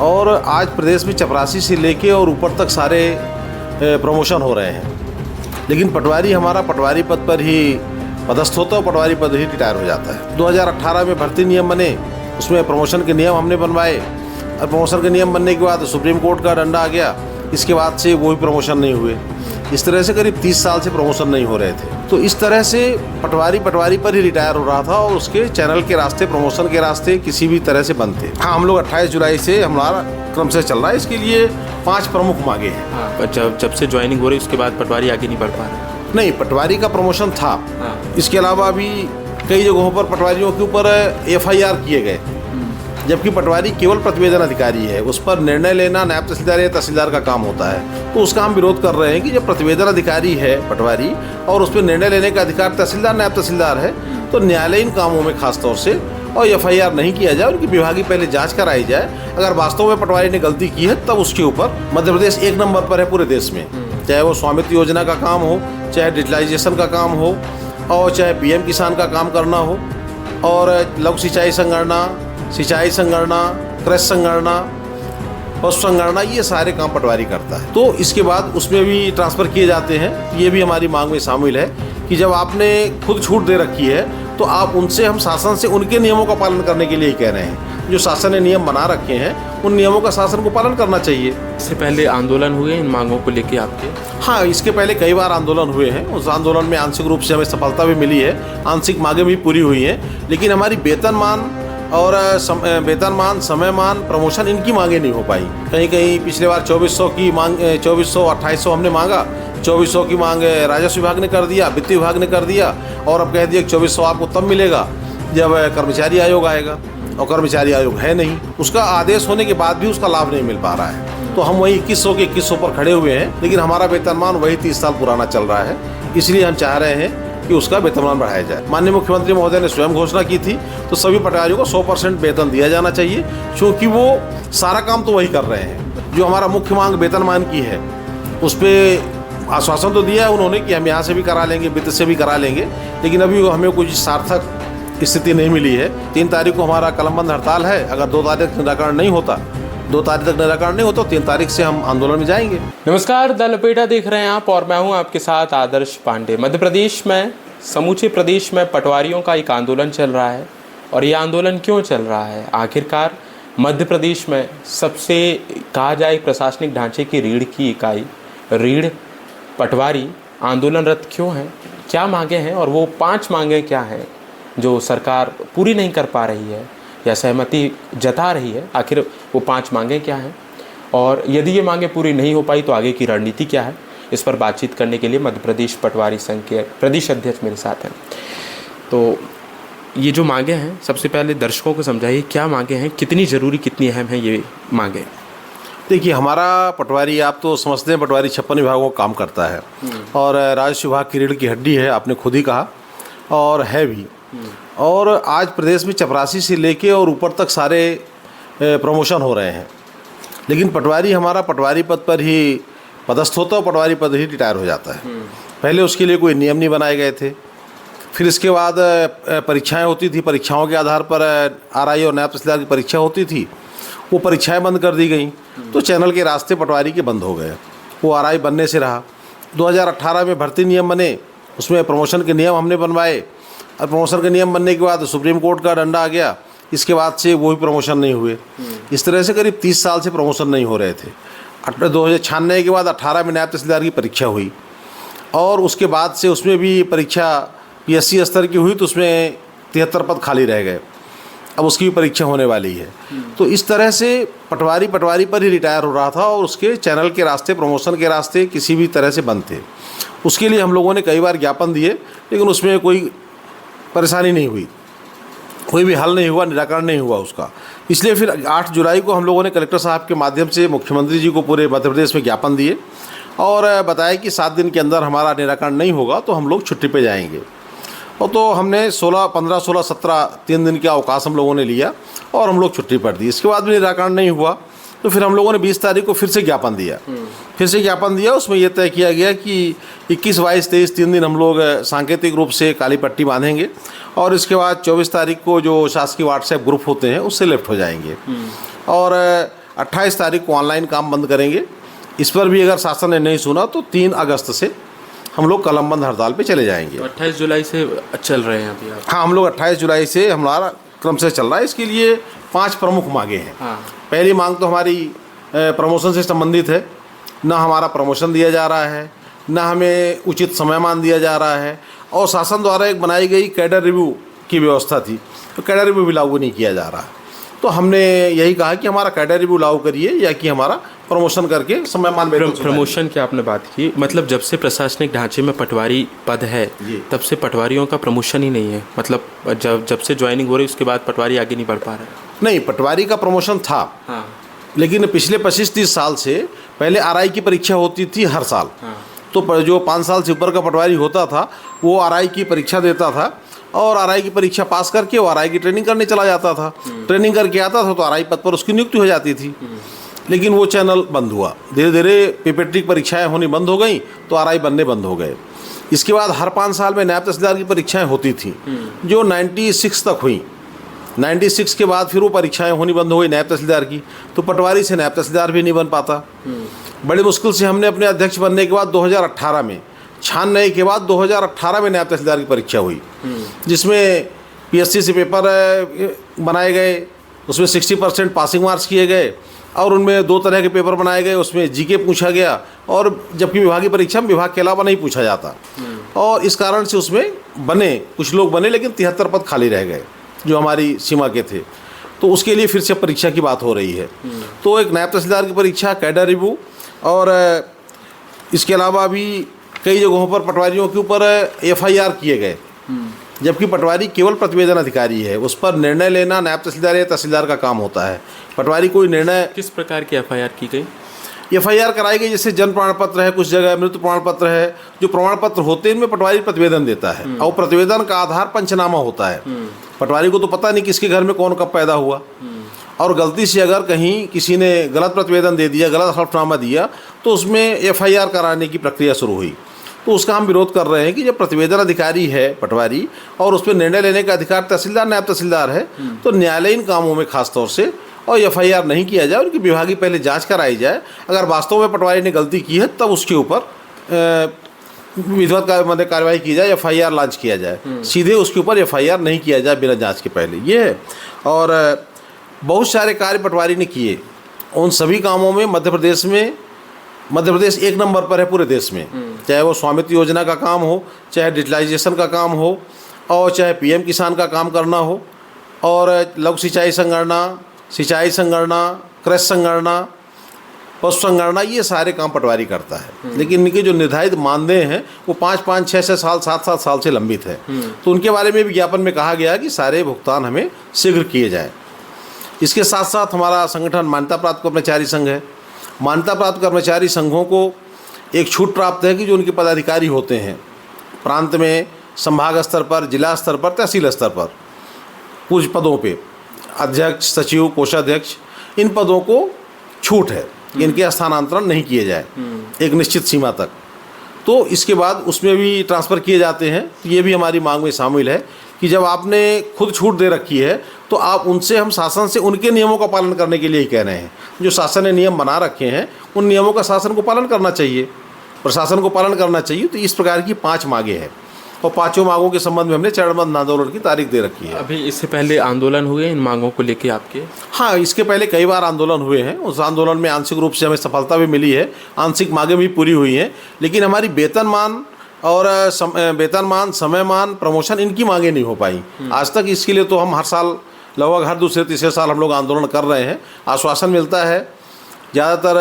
और आज प्रदेश में चपरासी से लेके और ऊपर तक सारे प्रमोशन हो रहे हैं, लेकिन पटवारी हमारा पटवारी पद पर ही पदस्थ होता है और पटवारी पद ही रिटायर हो जाता है। 2018 में भर्ती नियम बने, उसमें प्रमोशन के नियम हमने बनवाए और प्रमोशन के नियम बनने के बाद सुप्रीम कोर्ट का डंडा आ गया, इसके बाद से वो भी प्रमोशन नहीं हुए। इस तरह से करीब 30 साल से प्रमोशन नहीं हो रहे थे। तो इस तरह से पटवारी पर ही रिटायर हो रहा था और उसके चैनल के रास्ते, प्रमोशन के रास्ते किसी भी तरह से बंद थे। हाँ, हम लोग 28 जुलाई से हमारा क्रम से चल रहा है। इसके लिए 5 प्रमुख मांगे हैं। हाँ, जब से ज्वाइनिंग हो रही उसके बाद पटवारी आगे नहीं बढ़ पा रहे? नहीं, पटवारी का प्रमोशन था। हाँ। इसके अलावा भी कई जगहों पर पटवारियों के ऊपर FIR किए गए, जबकि पटवारी केवल प्रतिवेदन अधिकारी है। उस पर निर्णय लेना नायब तहसीलदार या तहसीलदार का काम होता है। तो उसका हम विरोध कर रहे हैं कि जब प्रतिवेदन अधिकारी है पटवारी और उस पर निर्णय लेने का अधिकार तहसीलदार नायब तहसीलदार है, तो न्यायालयीन कामों में खासतौर से और FIR नहीं किया जाए, उनकी विभागीय पहले जांच कराई जाए। अगर वास्तव में पटवारी ने गलती की है तब उसके ऊपर मध्य प्रदेश 1 नंबर पर है पूरे देश में, चाहे वो स्वामित्व योजना का काम हो, चाहे डिजिटलाइजेशन का काम हो, और चाहे PM किसान का काम करना हो, और लघु सिंचाई संगणना, सिंचाई संगणना, कृषि संगणना, पशु संगणना, ये सारे काम पटवारी करता है। तो इसके बाद उसमें भी ट्रांसफ़र किए जाते हैं। ये भी हमारी मांग में शामिल है कि जब आपने खुद छूट दे रखी है तो आप उनसे, हम शासन से उनके नियमों का पालन करने के लिए ही कह रहे हैं। जो शासन ने नियम बना रखे हैं उन नियमों का शासन को पालन करना चाहिए। इससे पहले आंदोलन हुए इन मांगों को लेके आपके? हाँ, इसके पहले कई बार आंदोलन हुए हैं। उस आंदोलन में आंशिक रूप से हमें सफलता भी मिली है, आंशिक मांगें भी पूरी हुई हैं, लेकिन हमारी वेतनमान और वेतनमान, समयमान, प्रमोशन, इनकी मांगे नहीं हो पाई। कहीं कहीं पिछले बार 2400 की मांग, 2400, 2800 हमने मांगा, 2400 की मांग राजस्व विभाग ने कर दिया, वित्त विभाग ने कर दिया, और अब कह दिया कि 2400 आपको तब मिलेगा जब कर्मचारी आयोग आएगा, और कर्मचारी आयोग है नहीं। उसका आदेश होने के बाद भी उसका लाभ नहीं मिल पा रहा है। तो हम वही 2100 के 2100 पर खड़े हुए हैं, लेकिन हमारा वेतनमान वही 30 साल पुराना चल रहा है। इसलिए हम चाह रहे हैं कि उसका वेतनमान बढ़ाया जाए। माननीय मुख्यमंत्री महोदय ने स्वयं घोषणा की थी, तो सभी पटवारियों को 100% वेतन दिया जाना चाहिए, क्योंकि वो सारा काम तो वही कर रहे हैं। जो हमारा मुख्य मांग वेतनमान की है, उस पर आश्वासन तो दिया है उन्होंने कि हम यहाँ से भी करा लेंगे, वित्त से भी करा लेंगे, लेकिन अभी हमें कुछ सार्थक स्थिति नहीं मिली है। 3 तारीख को हमारा कलमबंद हड़ताल है। अगर 2 तारीख तक निराकरण नहीं होता, 2 तारीख तक निराकरण नहीं होता, 3 तारीख से हम आंदोलन में जाएंगे। नमस्कार, द लपेटा देख रहे हैं आप और मैं हूं आपके साथ आदर्श पांडे। मध्य प्रदेश में, समूचे प्रदेश में पटवारियों का एक आंदोलन चल रहा है। और ये आंदोलन क्यों चल रहा है? आखिरकार मध्य प्रदेश में सबसे कहा जाए प्रशासनिक ढांचे की रीढ़ की इकाई, रीढ़ पटवारी आंदोलनरत क्यों है? क्या मांगे हैं और वो 5 मांगे क्या हैं जो सरकार पूरी नहीं कर पा रही है या सहमति जता रही है? आखिर वो 5 मांगे क्या हैं, और यदि ये मांगे पूरी नहीं हो पाई तो आगे की रणनीति क्या है? इस पर बातचीत करने के लिए मध्य प्रदेश पटवारी संघ के प्रदेश अध्यक्ष मेरे साथ हैं। तो ये जो मांगे हैं, सबसे पहले दर्शकों को समझाइए क्या मांगे हैं, कितनी ज़रूरी, कितनी अहम है ये मांगे? देखिए, हमारा पटवारी, आप तो समझते हैं पटवारी 56 विभागों का काम करता है और राजस्व विभाग की रीढ़ की हड्डी है, आपने खुद ही कहा, और है भी। और आज प्रदेश में चपरासी से लेके और ऊपर तक सारे प्रमोशन हो रहे हैं, लेकिन पटवारी हमारा पटवारी पद पर ही पदस्थ होता है और पटवारी पद ही रिटायर हो जाता है। पहले उसके लिए कोई नियम नहीं बनाए गए थे। फिर इसके बाद परीक्षाएं होती थी, परीक्षाओं के आधार पर RI और नायब तहसीलदार की परीक्षा होती थी, वो परीक्षाएं बंद कर दी गई। तो चैनल के रास्ते पटवारी के बंद हो गए, वो RI बनने से रहा। 2018 में भर्ती नियम बने, उसमें प्रमोशन के नियम हमने बनवाए और प्रमोशन के नियम बनने के बाद सुप्रीम कोर्ट का डंडा आ गया, इसके बाद से वो भी प्रमोशन नहीं हुए। इस तरह से करीब 30 साल से प्रमोशन नहीं हो रहे थे। 2096 के बाद 18 में नायब तहसीलदार की परीक्षा हुई, और उसके बाद से उसमें भी परीक्षा PSC स्तर की हुई, तो उसमें 73 पद खाली रह गए। अब उसकी भी परीक्षा होने वाली है। तो इस तरह से पटवारी पर ही रिटायर हो रहा था और उसके चैनल के रास्ते, प्रमोशन के रास्ते किसी भी तरह से बंद थे। उसके लिए हम लोगों ने कई बार ज्ञापन दिए, लेकिन उसमें कोई परेशानी नहीं हुई, कोई भी हल नहीं हुआ, निराकरण नहीं हुआ उसका। इसलिए फिर 8 जुलाई को हम लोगों ने कलेक्टर साहब के माध्यम से मुख्यमंत्री जी को पूरे मध्य प्रदेश में ज्ञापन दिए और बताया कि 7 दिन के अंदर हमारा निराकरण नहीं होगा तो हम लोग छुट्टी पे जाएंगे। और तो हमने 15, 16, 17 3 दिन का अवकाश हम लोगों ने लिया और हम लोग छुट्टी पर दी। इसके बाद भी निराकरण नहीं हुआ तो फिर हम लोगों ने 20 तारीख को फिर से ज्ञापन दिया। उसमें यह तय किया गया कि 21, 22, 23 3 दिन हम लोग सांकेतिक रूप से काली पट्टी बांधेंगे और इसके बाद 24 तारीख को जो शासकीय व्हाट्सएप ग्रुप होते हैं उससे लेफ्ट हो जाएंगे। और 28 तारीख को ऑनलाइन काम बंद करेंगे। इस पर भी अगर शासन ने नहीं सुना तो 3 अगस्त से हम लोग कलम बंद हड़ताल पे चले जाएंगे। तो 28 जुलाई से चल रहे हैं अभी आप? हाँ, हम लोग 28 जुलाई से हमारा क्रम से चल रहा है। इसके लिए 5 प्रमुख मांगे हैं। हाँ। पहली मांग तो हमारी प्रमोशन से संबंधित है। ना हमारा प्रमोशन दिया जा रहा है, ना हमें उचित समयमान दिया जा रहा है, और शासन द्वारा एक बनाई गई कैडर रिव्यू की व्यवस्था थी, तो कैडर रिव्यू भी लागू नहीं किया जा रहा। तो हमने यही कहा कि हमारा कैडर रिव्यू लागू करिए या कि हमारा प्रमोशन करके समयमान प्रमोशन की आपने बात की, मतलब जब से प्रशासनिक ढांचे में पटवारी पद है तब से पटवारियों का प्रमोशन ही नहीं है। मतलब जब से ज्वाइनिंग हो रही उसके बाद पटवारी आगे नहीं बढ़ पा रहे। नहीं, पटवारी का प्रमोशन था। हाँ। लेकिन पिछले 25-30 साल से पहले आरआई की परीक्षा होती थी हर साल। हाँ। तो जो 5 साल से ऊपर का पटवारी होता था वो आरआई की परीक्षा देता था, और आरआई की परीक्षा पास करके वो आरआई की ट्रेनिंग करने चला जाता था। ट्रेनिंग करके आता था तो आरआई पद पर उसकी नियुक्ति हो जाती थी। लेकिन वो चैनल बंद हुआ, धीरे धीरे पेपेट्रिक परीक्षाएं होनी बंद हो गई तो आरआई बनने बंद हो गए। इसके बाद हर 5 साल में नायब तहसीलदार की परीक्षाएं होती थी, जो 96 तक हुई। 96 के बाद फिर वो परीक्षाएं होनी बंद हो गई नायब तहसीलदार की, तो पटवारी से नायब तहसीलदार भी नहीं बन पाता। बड़ी मुश्किल से हमने अपने अध्यक्ष बनने के बाद 2018 में छानने के बाद 2018 में नायब तहसीलदार की परीक्षा हुई, जिसमें पीएससी से पेपर बनाए गए, उसमें 60% पासिंग मार्क्स किए गए, और उनमें 2 तरह के पेपर बनाए गए। उसमें जीके पूछा गया, और जबकि विभागीय परीक्षा में विभाग के अलावा नहीं पूछा जाता, और इस कारण से उसमें बने कुछ लोग बने, लेकिन 73 पद खाली रह गए जो हमारी सीमा के थे। तो उसके लिए फिर से परीक्षा की बात हो रही है। तो एक नायब तहसीलदार की परीक्षा, कैडर रिव्यू, और इसके अलावा भी कई जगहों पर पटवारियों के ऊपर एफआईआर किए गए, जबकि पटवारी केवल प्रतिवेदन अधिकारी है। उस पर निर्णय लेना नायब तहसीलदार या तहसीलदार का काम होता है। पटवारी कोई निर्णय। किस प्रकार की एफआईआर की गई? एफआईआर कराई गई, जैसे जन्म प्रमाण पत्र है, कुछ जगह मृत्यु प्रमाण पत्र है। जो प्रमाण पत्र होते हैं इनमें पटवारी प्रतिवेदन देता है, और प्रतिवेदन का आधार पंचनामा होता है। पटवारी को तो पता नहीं किसके घर में कौन कब पैदा हुआ, और गलती से अगर कहीं किसी ने गलत प्रतिवेदन दे दिया, गलत हलफनामा दिया, तो उसमें एफआईआर कराने की प्रक्रिया शुरू हुई। तो उसका हम विरोध कर रहे हैं कि जब प्रतिवेदन अधिकारी है पटवारी, और उस पर निर्णय लेने का अधिकार तहसीलदार नायब तहसीलदार है, तो न्यायालयीन कामों में खास तौर से और एफआईआर नहीं किया जाए, उनकी विभागीय पहले जांच कराई जाए। अगर वास्तव में पटवारी ने गलती की है तब उसके ऊपर विधिवत कार्रवाई की जाए, एफआईआर लॉन्च किया जाए। सीधे उसके ऊपर एफआईआर नहीं किया जाए बिना जांच के पहले, ये है। और बहुत सारे कार्य पटवारी ने किए, उन सभी कामों में मध्य प्रदेश 1 नंबर पर है पूरे देश में। चाहे वो स्वामित्व योजना का काम हो, चाहे डिजिटलाइजेशन का काम हो, और चाहे पीएम किसान का काम करना हो, और लघु सिंचाई संगणना, कृषि संगणना, पशु संगणना, ये सारे काम पटवारी करता है। लेकिन इनके जो निर्धारित मानदेय हैं वो 5-5, 6-6 साल, 7-7 साल से लंबित है। तो उनके बारे में विज्ञापन में कहा गया कि सारे भुगतान हमें शीघ्र किए जाएं। इसके साथ साथ हमारा संगठन मान्यता प्राप्त कर्मचारी संघ है। मान्यता प्राप्त कर्मचारी संघों को एक छूट प्राप्त है कि जो उनके पदाधिकारी होते हैं प्रांत में, संभाग स्तर पर, जिला स्तर पर, तहसील स्तर पर, कुछ पदों पे अध्यक्ष, सचिव, कोषाध्यक्ष, इन पदों को छूट है, इनके स्थानांतरण नहीं किए जाए एक निश्चित सीमा तक। तो इसके बाद उसमें भी ट्रांसफ़र किए जाते हैं। तो ये भी हमारी मांग में शामिल है कि जब आपने खुद छूट दे रखी है तो आप उनसे, हम शासन से उनके नियमों का पालन करने के लिए ही कह रहे हैं। जो शासन ने नियम बना रखे हैं उन नियमों का शासन को पालन करना चाहिए, प्रशासन को पालन करना चाहिए। तो इस प्रकार की 5 मांगें हैं, और 5 मांगों के संबंध में हमने चरणबद्ध आंदोलन की तारीख दे रखी है। अभी इससे पहले आंदोलन हुए इन मांगों को लेके आपके? हाँ, इसके पहले कई बार आंदोलन हुए हैं। उस आंदोलन में आंशिक रूप से हमें सफलता भी मिली है, आंशिक मांगें भी पूरी हुई हैं। लेकिन हमारी वेतनमान और समयमान, प्रमोशन, इनकी मांगें नहीं हो पाई आज तक। इसके लिए तो हम हर साल, लगभग हर दूसरे तीसरे साल हम लोग आंदोलन कर रहे हैं। आश्वासन मिलता है, ज़्यादातर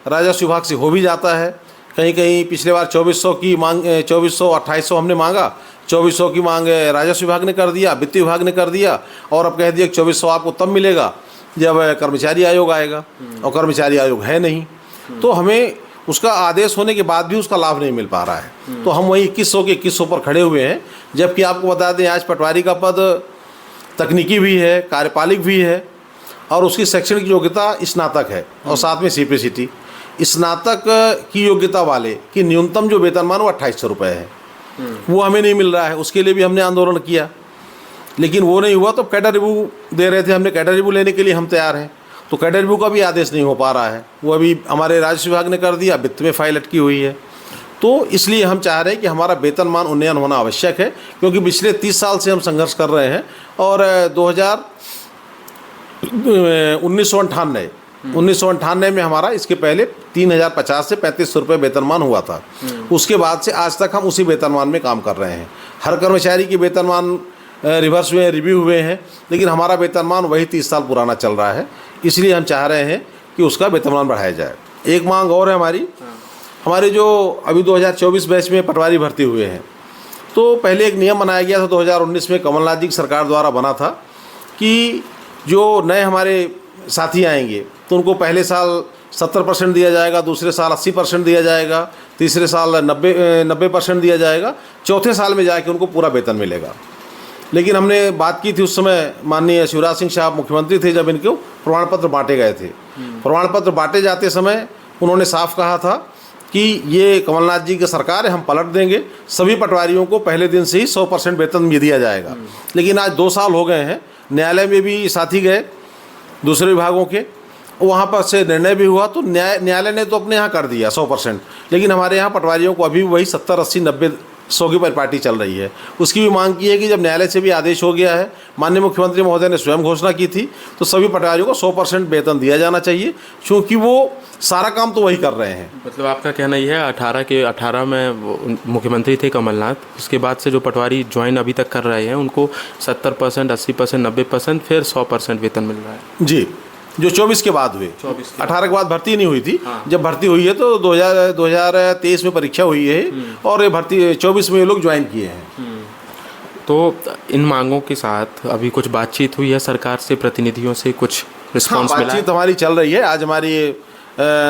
राजस्व विभाग से हो भी जाता है। कहीं कहीं पिछले बार 2400 की मांग, 2400-2800 हमने मांगा, 2400 की मांग राजस्व विभाग ने कर दिया, वित्त विभाग ने कर दिया, और अब कह दिया कि 2400 आपको तब मिलेगा जब कर्मचारी आयोग आएगा, और कर्मचारी आयोग है नहीं। तो हमें उसका आदेश होने के बाद भी उसका लाभ नहीं मिल पा रहा है। तो हम वही 2100 के 2100 पर खड़े हुए हैं। जबकि आपको बता दें, आज पटवारी का पद तकनीकी भी है, कार्यपालिक भी है, और उसकी शैक्षणिक योग्यता स्नातक है, और साथ में CPCT। स्नातक की योग्यता वाले की न्यूनतम जो वेतनमान वो 2800 रुपये है, वो हमें नहीं मिल रहा है। उसके लिए भी हमने आंदोलन किया, लेकिन वो नहीं हुआ। तो कैडर रिव्यू दे रहे थे, हमने कैडर रिव्यू लेने के लिए हम तैयार हैं। तो कैडर रिव्यू का भी आदेश नहीं हो पा रहा है, वो अभी हमारे राजस्व विभाग ने कर दिया, वित्त में फाइल अटकी हुई है। तो इसलिए हम चाह रहे हैं कि हमारा वेतनमान उन्नयन होना आवश्यक है, क्योंकि पिछले 30 साल से हम संघर्ष कर रहे हैं और 1998 में हमारा इसके पहले 3050 से 3500 रुपये वेतनमान हुआ था। उसके बाद से आज तक हम उसी वेतनमान में काम कर रहे हैं। हर कर्मचारी के वेतनमान रिवर्स हुए, रिव्यू हुए हैं, लेकिन हमारा वेतनमान वही 30 साल पुराना चल रहा है। इसलिए हम चाह रहे हैं कि उसका वेतनमान बढ़ाया जाए। एक मांग और है हमारे जो अभी 2024 बैच में पटवारी भर्ती हुए हैं, तो पहले एक नियम बनाया गया था 2019 में, कमलनाथ जी की सरकार द्वारा बना था कि जो नए हमारे साथी आएंगे तो उनको पहले साल 70% दिया जाएगा, दूसरे साल 80% दिया जाएगा, तीसरे साल 90% दिया जाएगा, चौथे साल में जाके उनको पूरा वेतन मिलेगा। लेकिन हमने बात की थी उस समय, माननीय शिवराज सिंह साहब मुख्यमंत्री थे जब इनको प्रमाण पत्र बांटे गए थे। प्रमाण पत्र बांटे जाते समय उन्होंने साफ कहा था कि ये कमलनाथ जी की सरकार है, हम पलट देंगे, सभी पटवारियों को पहले दिन से ही 100% वेतन दिया जाएगा। लेकिन आज 2 साल हो गए हैं, न्यायालय में भी साथी गए दूसरे विभागों के, वहाँ पर से निर्णय भी हुआ, तो न्यायालय ने तो अपने यहाँ कर दिया 100%, लेकिन हमारे यहाँ पटवारियों को अभी वही 70, 80, 90, 100 की परिपाटी चल रही है। उसकी भी मांग की है कि जब न्यायालय से भी आदेश हो गया है, माननीय मुख्यमंत्री महोदय ने स्वयं घोषणा की थी, तो सभी पटवारियों को 100% वेतन दिया जाना चाहिए, क्योंकि वो सारा काम तो वही कर रहे हैं। मतलब आपका कहना यह है 18 में मुख्यमंत्री थे कमलनाथ, उसके बाद से जो पटवारी ज्वाइन अभी तक कर रहे हैं उनको 70%, 80%, 90%, फिर 100% वेतन मिल रहा है। जी, जो 24 के बाद हुए, 18 के बाद भर्ती नहीं हुई थी। हाँ। जब भर्ती हुई है तो 2023 में परीक्षा हुई है और ये भर्ती 24 में ये लोग ज्वाइन किए हैं। तो इन मांगों के साथ अभी कुछ बातचीत हुई है सरकार से, प्रतिनिधियों से कुछ रिस्पॉन्स मिला है? बातचीत हमारी चल रही है। आज हमारी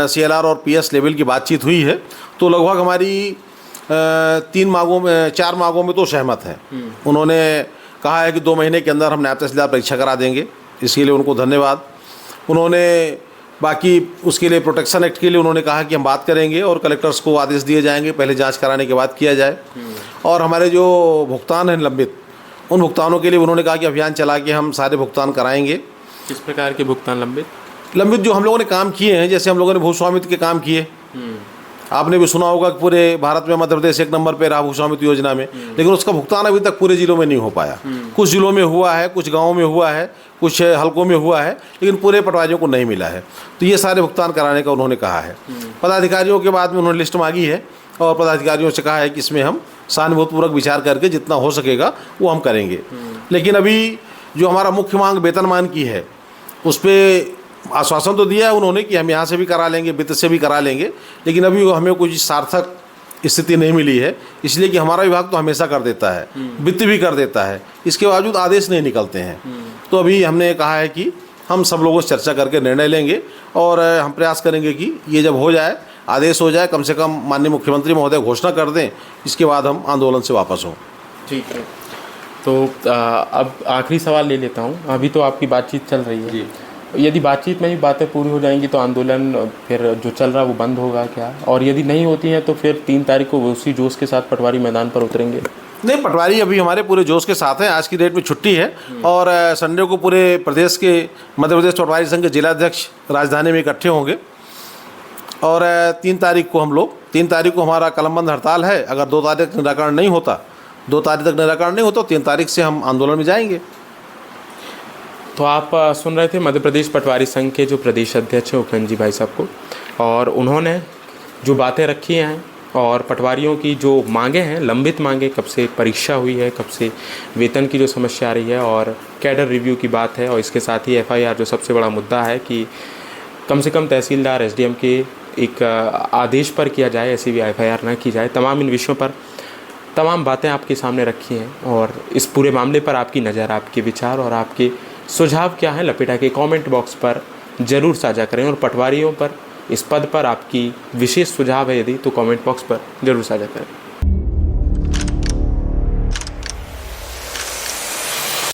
CLR और PS लेवल की बातचीत हुई है, तो लगभग हमारी 4 मांगों में तो सहमत हैं। उन्होंने कहा है कि 2 महीने के अंदर हम नायब तहसीलदार परीक्षा करा देंगे, इसके लिए उनको धन्यवाद। उन्होंने बाकी उसके लिए प्रोटेक्शन एक्ट के लिए उन्होंने कहा कि हम बात करेंगे और कलेक्टर्स को आदेश दिए जाएंगे, पहले जांच कराने के बाद किया जाए। और हमारे जो भुगतान हैं लंबित, उन भुगतानों के लिए उन्होंने कहा कि अभियान चला के हम सारे भुगतान कराएंगे। किस प्रकार के भुगतान लंबित जो हम लोगों ने काम किए हैं, जैसे हम लोगों ने भूस्वामित्व के काम किए, आपने भी सुना होगा कि पूरे भारत में मध्य प्रदेश 1 नंबर पे रहा भूस्वामित्व योजना में, लेकिन उसका भुगतान अभी तक पूरे जिलों में नहीं हो पाया। कुछ जिलों में हुआ है, कुछ गाँवों में हुआ है, कुछ हलकों में हुआ है, लेकिन पूरे पटवारियों को नहीं मिला है। तो ये सारे भुगतान कराने का उन्होंने कहा है। पदाधिकारियों के बाद में उन्होंने लिस्ट मांगी है और पदाधिकारियों से कहा है कि इसमें हम सहानुभूतिपूर्वक विचार करके जितना हो सकेगा वो हम करेंगे। लेकिन अभी जो हमारा मुख्य मांग वेतनमान की है, उस पर आश्वासन तो दिया है उन्होंने कि हम यहाँ से भी करा लेंगे, वित्त से भी करा लेंगे, लेकिन अभी हमें कुछ सार्थक स्थिति नहीं मिली है। इसलिए कि हमारा विभाग तो हमेशा कर देता है, वित्त भी कर देता है, इसके बावजूद आदेश नहीं निकलते हैं। तो अभी हमने कहा है कि हम सब लोगों से चर्चा करके निर्णय लेंगे और हम प्रयास करेंगे कि ये जब हो जाए, आदेश हो जाए, कम से कम माननीय मुख्यमंत्री महोदय घोषणा कर दें, इसके बाद हम आंदोलन से वापस हों। ठीक है। तो अब आखिरी सवाल ले लेता हूँ। अभी तो आपकी बातचीत चल रही है जी, यदि बातचीत में ही बातें पूरी हो जाएंगी तो आंदोलन फिर जो चल रहा है वो बंद होगा क्या? और यदि नहीं होती हैं तो फिर 3 तारीख को उसी जोश के साथ पटवारी मैदान पर उतरेंगे? नहीं, पटवारी अभी हमारे पूरे जोश के साथ हैं। आज की डेट में छुट्टी है और संडे को पूरे प्रदेश के मध्य प्रदेश पटवारी संघ के जिलाध्यक्ष राजधानी में इकट्ठे होंगे और 3 तारीख को हमारा कलमबंद हड़ताल है। अगर 2 तारीख तक निराकरण नहीं होता, 3 तारीख से हम आंदोलन में जाएंगे। तो आप सुन रहे थे मध्य प्रदेश पटवारी संघ के जो प्रदेश अध्यक्ष हैं उपेंद्र जी भाई साहब को, और उन्होंने जो बातें रखी हैं और पटवारियों की जो मांगे हैं, लंबित मांगे, कब से परीक्षा हुई है, कब से वेतन की जो समस्या आ रही है और कैडर रिव्यू की बात है, और इसके साथ ही FIR जो सबसे बड़ा मुद्दा है कि कम से कम तहसीलदार SDM के एक आदेश पर किया जाए, ऐसी भी FIR ना की जाए। तमाम इन विषयों पर तमाम बातें आपके सामने रखी हैं और इस पूरे मामले पर आपकी नज़र, आपके विचार और आपके सुझाव क्या हैं, लपेटा के कमेंट बॉक्स पर ज़रूर साझा करें। और पटवारियों पर, इस पद पर आपकी विशेष सुझाव है यदि, तो कमेंट बॉक्स पर ज़रूर साझा करें।